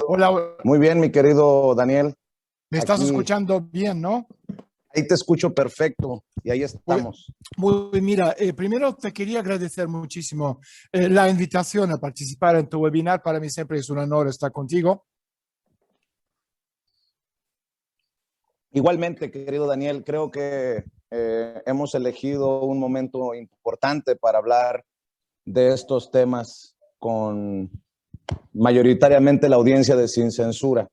Hola, Muy bien, mi querido Daniel. me estás Aquí, escuchando bien, ¿no? ahí te escucho perfecto y ahí Pues, estamos. mira, primero te quería agradecer muchísimo la invitación a participar en tu webinar. Para mí siempre es un honor estar contigo. Igualmente, querido Daniel, creo que hemos elegido un momento importante para hablar de estos temas con mayoritariamente la audiencia de Sin Censura,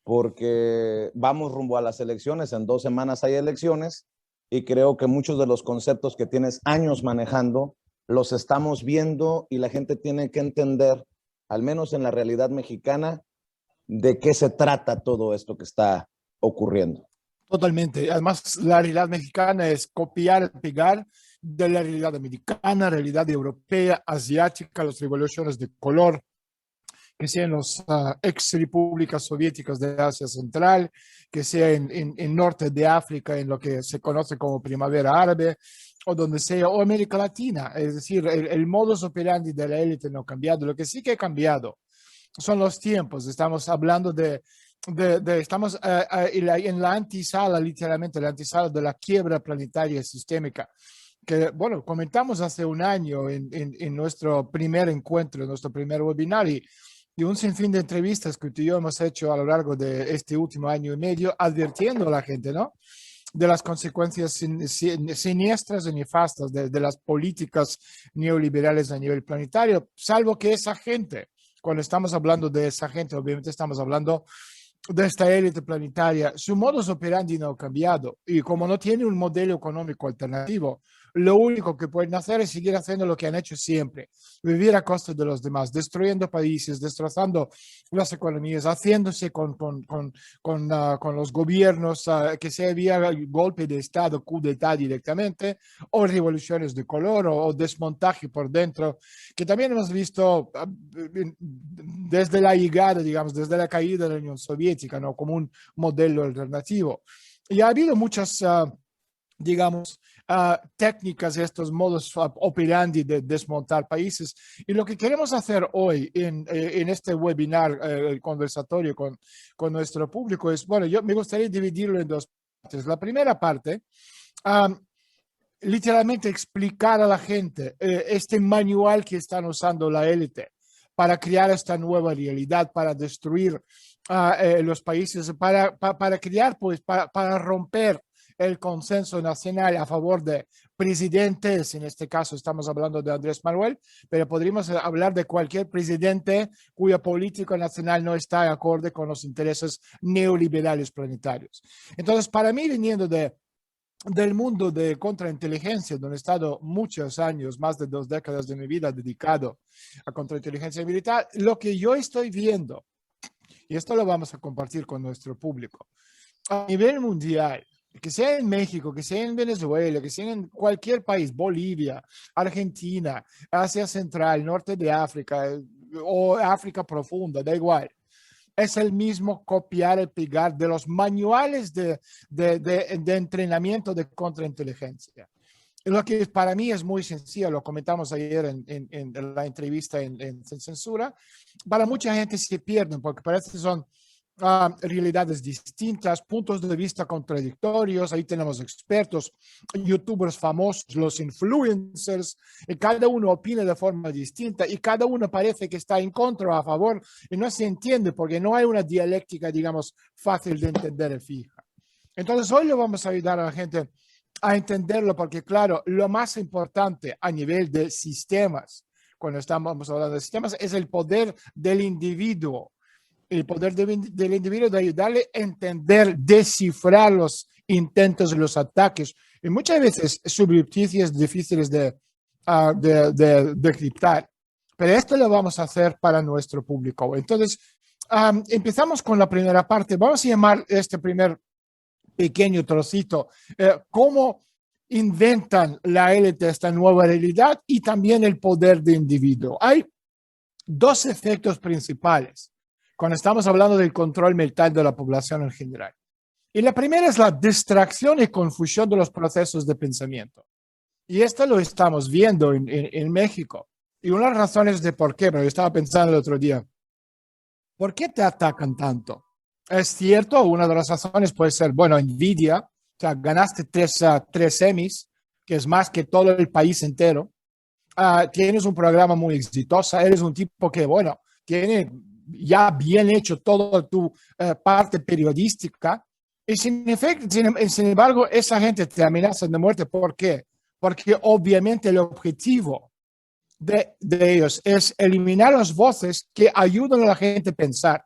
porque vamos rumbo a las elecciones, en 2 semanas hay elecciones y creo que muchos de los conceptos que tienes años manejando los estamos viendo y la gente tiene que entender, al menos en la realidad mexicana, de qué se trata todo esto que está ocurriendo. Totalmente. Además, la realidad mexicana es copiar, pegar de la realidad americana, realidad europea, asiática, las revoluciones de color, que sea en las ex repúblicas soviéticas de Asia Central, que sea en norte de África, en lo que se conoce como primavera árabe, o donde sea, o América Latina. Es decir, el modus operandi de la élite no ha cambiado. Lo que sí que ha cambiado son los tiempos. Estamos hablando estamos en la antesala, literalmente, la antesala de la quiebra planetaria sistémica que, bueno, comentamos hace un año en nuestro primer encuentro, en nuestro primer webinar y un sinfín de entrevistas que tú y yo hemos hecho a lo largo de este último año y medio, advirtiendo a la gente, ¿no? De las consecuencias siniestras y nefastas de las políticas neoliberales a nivel planetario, salvo que esa gente, cuando estamos hablando de esa gente, obviamente estamos hablando de esta élite planetaria, su modus operandi no ha cambiado y como no tiene un modelo económico alternativo, lo único que pueden hacer es seguir haciendo lo que han hecho siempre, vivir a costa de los demás, destruyendo países, destrozando las economías, haciéndose con los gobiernos, que sea vía golpe de Estado, coup d'etat directamente, o revoluciones de color o desmontaje por dentro, que también hemos visto desde la llegada, digamos, desde la caída de la Unión Soviética, ¿no? Como un modelo alternativo. Y ha habido muchas, digamos, técnicas, estos modos operandi de desmontar países. Y lo que queremos hacer hoy en este webinar, el conversatorio con nuestro público es, bueno, yo me gustaría dividirlo en dos partes. La primera parte, um, literalmente explicar a la gente este manual que están usando la élite para crear esta nueva realidad, para destruir los países, para crear, pues, para romper el consenso nacional a favor de presidentes, en este caso estamos hablando de Andrés Manuel, pero podríamos hablar de cualquier presidente cuya política nacional no está de acuerdo con los intereses neoliberales planetarios. Entonces, para mí, viniendo del mundo de contrainteligencia, donde he estado muchos años, más de 2 décadas de mi vida dedicado a contrainteligencia militar, lo que yo estoy viendo, y esto lo vamos a compartir con nuestro público, a nivel mundial, que sea en México, que sea en Venezuela, que sea en cualquier país, Bolivia, Argentina, Asia Central, Norte de África o África Profunda, da igual, es el mismo copiar y pegar de los manuales de entrenamiento de contrainteligencia. Lo que para mí es muy sencillo, lo comentamos ayer en la entrevista Sin Censura, para mucha gente se pierden porque parece que son realidades distintas, puntos de vista contradictorios. Ahí tenemos expertos, youtubers famosos, los influencers, y cada uno opina de forma distinta y cada uno parece que está en contra o a favor y no se entiende porque no hay una dialéctica, digamos, fácil de entender y fija. Entonces, hoy le vamos a ayudar a la gente a entenderlo porque, claro, lo más importante a nivel de sistemas, cuando estamos hablando de sistemas, es el poder del individuo, el poder del individuo de ayudarle a entender, descifrar los intentos, los ataques, y muchas veces subrepticios difíciles de criptar. Pero esto lo vamos a hacer para nuestro público. Entonces, empezamos con la primera parte. Vamos a llamar este primer pequeño trocito, cómo inventan la élite esta nueva realidad y también el poder de individuo. Hay dos efectos principales cuando estamos hablando del control mental de la población en general. Y la primera es la distracción y confusión de los procesos de pensamiento. Y esto lo estamos viendo en México. Y una de las razones de por qué, pero yo estaba pensando el otro día, ¿Por qué te atacan tanto? Es cierto, una de las razones puede ser, bueno, Nvidia, o sea, ganaste tres Emmys, que es más que todo el país entero. Tienes un programa muy exitoso, eres un tipo que, bueno, tiene ya bien hecho toda tu parte periodística, y sin embargo, esa gente te amenaza de muerte. ¿Por qué? Porque obviamente el objetivo de ellos es eliminar las voces que ayudan a la gente a pensar,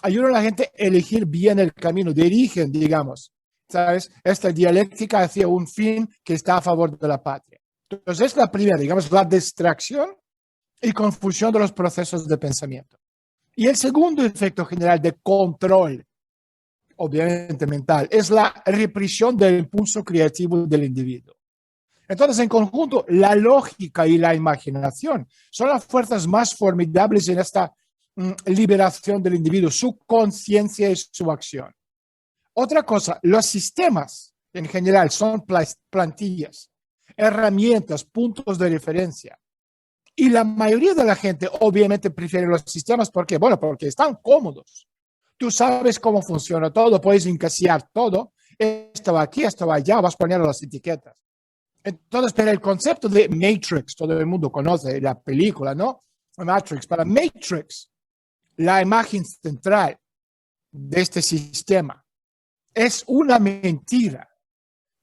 ayudan a la gente a elegir bien el camino, dirigen, digamos, ¿sabes? Esta dialéctica hacia un fin que está a favor de la patria. Entonces, es la primera, digamos, la distracción y confusión de los procesos de pensamiento. Y el segundo efecto general de control, obviamente mental, es la represión del impulso creativo del individuo. Entonces, en conjunto, la lógica y la imaginación son las fuerzas más formidables en esta liberación del individuo, su conciencia y su acción. Otra cosa, los sistemas en general son plantillas, herramientas, puntos de referencia. Y la mayoría de la gente obviamente prefiere los sistemas. ¿Por qué? Bueno, porque están cómodos. Tú sabes cómo funciona todo, puedes encasillar todo. Esto va aquí, esto va allá, vas poniendo las etiquetas. Entonces, pero el concepto de Matrix, todo el mundo conoce la película, ¿no? Matrix. Para Matrix, la imagen central de este sistema es una mentira.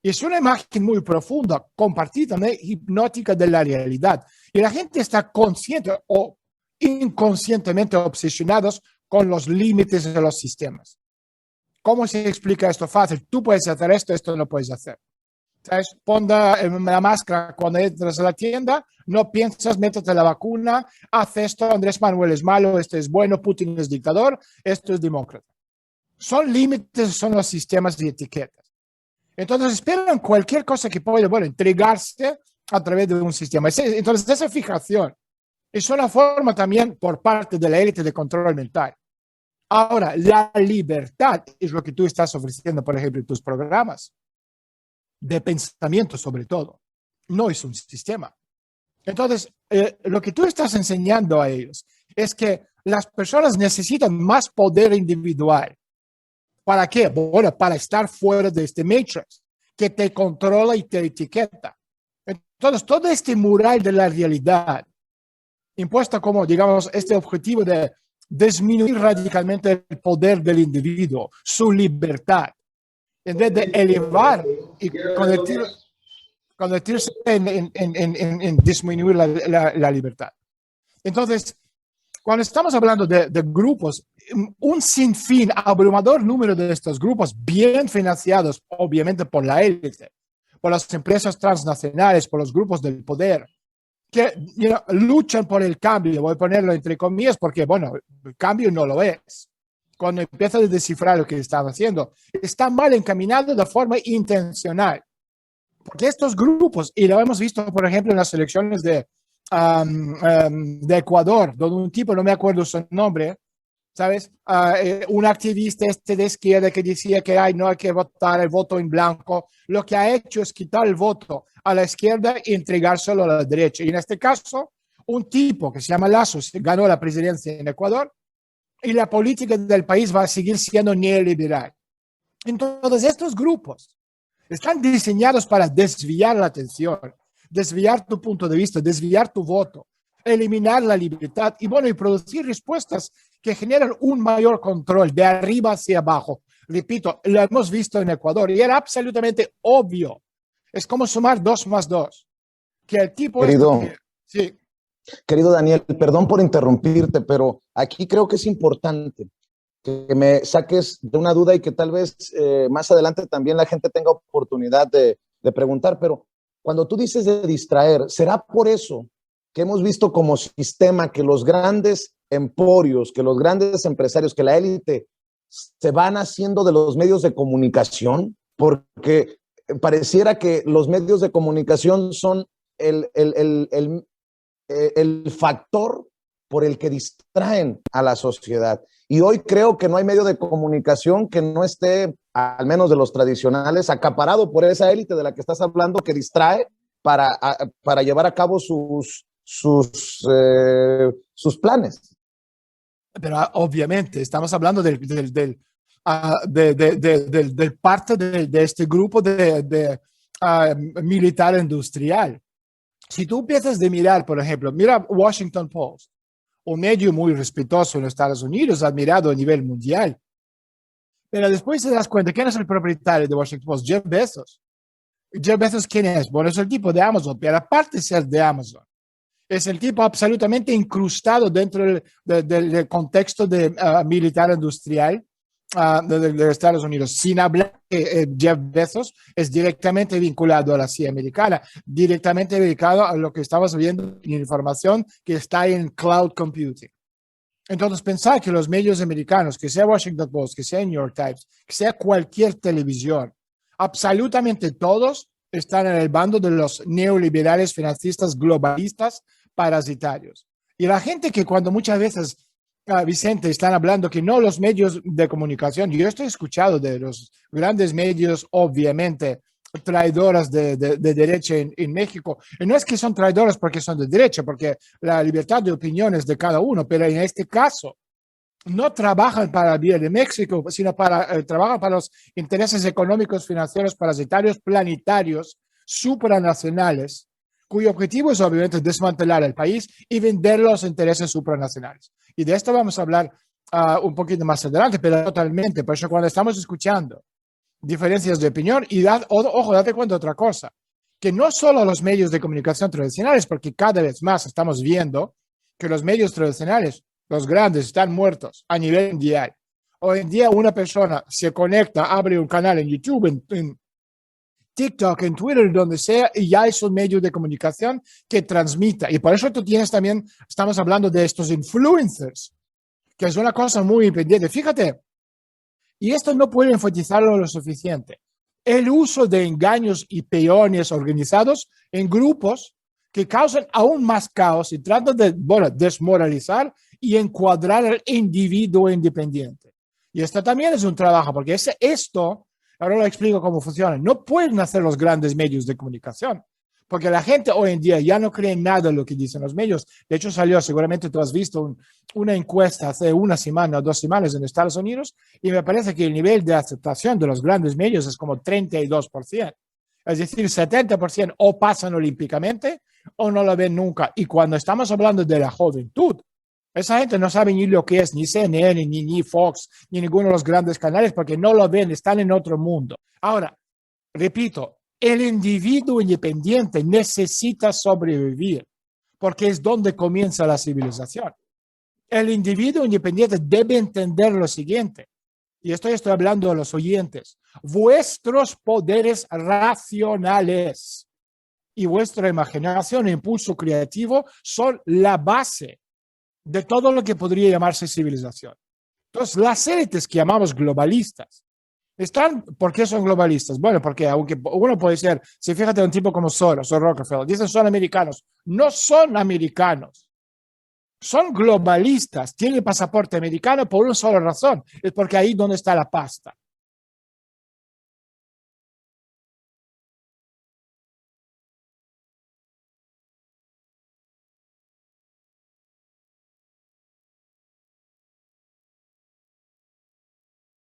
Es una imagen muy profunda, compartida, hipnótica de la realidad. Y la gente está consciente o inconscientemente obsesionados con los límites de los sistemas. ¿Cómo se explica esto fácil? Tú puedes hacer esto, esto no puedes hacer. ¿Sabes? Pon la máscara cuando entras a la tienda, no piensas, métete la vacuna, haz esto, Andrés Manuel es malo, este es bueno, Putin es dictador, esto es demócrata. Son límites, son los sistemas de etiquetas. Entonces esperan cualquier cosa que pueda, bueno, entregarse a través de un sistema. Entonces esa fijación es una forma también por parte de la élite de control mental. Ahora, la libertad es lo que tú estás ofreciendo, por ejemplo, en tus programas de pensamiento sobre todo. No es un sistema. Entonces, lo que tú estás enseñando a ellos es que las personas necesitan más poder individual. ¿Para qué? Bueno, para estar fuera de este matrix que te controla y te etiqueta. Entonces, todo este mural de la realidad, impuesta como, digamos, este objetivo de disminuir radicalmente el poder del individuo, su libertad, en vez de elevar y convertirse en disminuir la libertad. Entonces, cuando estamos hablando de grupos, un sinfín, abrumador número de estos grupos, bien financiados, obviamente por la élite, por las empresas transnacionales, por los grupos del poder, que luchan por el cambio, voy a ponerlo entre comillas, porque, bueno, el cambio no lo es. Cuando empiezas a descifrar lo que están haciendo, está mal encaminado de forma intencional. Porque estos grupos, y lo hemos visto, por ejemplo, en las elecciones de Ecuador, donde un tipo, no me acuerdo su nombre, ¿sabes? Un activista de izquierda que decía que no hay que votar el voto en blanco, lo que ha hecho es quitar el voto a la izquierda y entregárselo a la derecha. Y en este caso, un tipo que se llama Lasso ganó la presidencia en Ecuador y la política del país va a seguir siendo neoliberal. Entonces, estos grupos están diseñados para desviar la atención, desviar tu punto de vista, desviar tu voto, eliminar la libertad y, bueno, y producir respuestas que generan un mayor control de arriba hacia abajo. Repito, lo hemos visto en Ecuador y era absolutamente obvio. Es como sumar 2 más 2. Que el tipo... Sí. Querido Daniel, perdón por interrumpirte, pero aquí creo que es importante que me saques de una duda y que tal vez más adelante también la gente tenga oportunidad de preguntar, pero cuando tú dices de distraer, ¿será por eso que hemos visto como sistema que los grandes emporios, que los grandes empresarios, que la élite se van haciendo de los medios de comunicación? Porque pareciera que los medios de comunicación son el factor por el que distraen a la sociedad. Y hoy creo que no hay medio de comunicación que no esté, al menos de los tradicionales, acaparado por esa élite de la que estás hablando, que distrae para llevar a cabo sus planes. pero obviamente estamos hablando del parte de este grupo militar industrial. Si tú empiezas de mirar, por ejemplo, mira Washington Post, un medio muy respetuoso en los Estados Unidos, admirado a nivel mundial, pero después te das cuenta, ¿quién es el propietario de Washington Post? Jeff Bezos. Jeff Bezos, ¿quién es? Bueno, es el tipo de Amazon, pero aparte de ser de Amazon, es el tipo absolutamente incrustado dentro del contexto militar industrial de Estados Unidos, sin hablar que Jeff Bezos es directamente vinculado a la CIA americana, directamente dedicado a lo que estamos viendo en información que está en cloud computing. Entonces, pensar que los medios americanos, que sea Washington Post, que sea New York Times, que sea cualquier televisión, absolutamente todos están en el bando de los neoliberales, financistas, globalistas, parasitarios. Y la gente que cuando muchas veces, Vicente, están hablando que no los medios de comunicación, yo estoy escuchado de los grandes medios, obviamente, traidoras de derecha en México. Y no es que son traidoras porque son de derecha, porque la libertad de opinión es de cada uno, pero en este caso no trabajan para el bien de México, sino trabajan para los intereses económicos, financieros, parasitarios, planetarios, supranacionales, cuyo objetivo es obviamente desmantelar el país y vender los intereses supranacionales. Y de esto vamos a hablar un poquito más adelante, pero totalmente. Por eso cuando estamos escuchando diferencias de opinión, y ojo, date cuenta de otra cosa, que no solo los medios de comunicación tradicionales, porque cada vez más estamos viendo que los medios tradicionales, los grandes, están muertos a nivel mundial. Hoy en día una persona se conecta, abre un canal en YouTube, en TikTok, en Twitter, donde sea, y ya es un medio de comunicación que transmita. Y por eso tú tienes también, estamos hablando de estos influencers, que es una cosa muy pendiente. Fíjate, y esto no puede enfatizarlo lo suficiente, el uso de engaños y peones organizados en grupos que causan aún más caos y tratan de, bueno, desmoralizar y encuadrar al individuo independiente. Y esto también es un trabajo, porque esto, ahora lo explico cómo funciona, no pueden hacer los grandes medios de comunicación, porque la gente hoy en día ya no cree en nada de lo que dicen los medios. De hecho, salió, seguramente tú has visto una encuesta hace una semana o 2 semanas en Estados Unidos, y me parece que el nivel de aceptación de los grandes medios es como 32%. Es decir, 70% o pasan olímpicamente o no lo ven nunca. Y cuando estamos hablando de la juventud, esa gente no sabe ni lo que es ni CNN, ni Fox, ni ninguno de los grandes canales, porque no lo ven, están en otro mundo. Ahora, repito, el individuo independiente necesita sobrevivir, porque es donde comienza la civilización. El individuo independiente debe entender lo siguiente, y estoy hablando a los oyentes: vuestros poderes racionales y vuestra imaginación e impulso creativo son la base de todo lo que podría llamarse civilización. Entonces, las élites que llamamos globalistas, ¿por qué son globalistas? Bueno, porque aunque uno puede ser, si fíjate, un tipo como Soros o Rockefeller, dicen son americanos. No son americanos. Son globalistas. Tienen pasaporte americano por una sola razón. Es porque ahí donde está la pasta.